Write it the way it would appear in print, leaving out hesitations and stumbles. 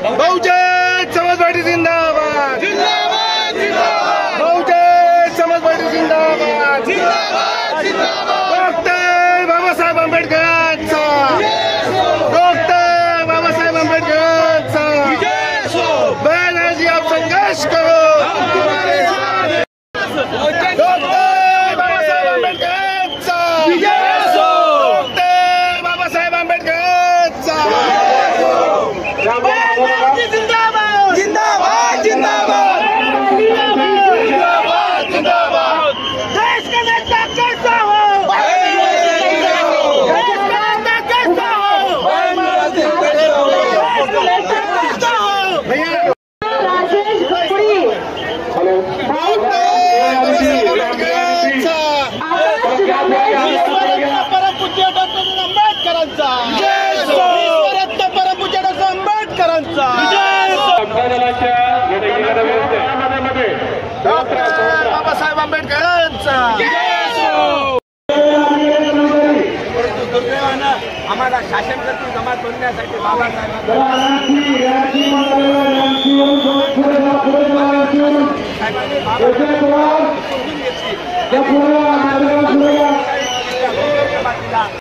Bahujan Samaj party जिंदाबाद Bahujan Samaj party जिंदाबाद doctor Babasaheb आंबेडकरांचा डॉक्टर बाबासाहेब आंबेडकरांचा बहन जी आप संघर्ष करो डॉक्टर बाबासाहेब आंबेडकरांचा डॉक्टर बाबासाहेब आंबेडकरांचा जिंदाबाद जिंदाबाद जिंदाबाद जिंदाबाद जिंदाबाद देश का नेता कैसा हो देश का नेता कैसा हो भैया राजेश खपड़ी परमपूज्य डॉक्टर आंबेडकरांचा परमपूज्य डॉक्टर आंबेडकरांचा डॉक्टर बाबासाहेब आंबेडकरांचा दुर्दैवानं आम्हाला शासन करतील जमात बनण्यासाठी बाबासाहेबांनी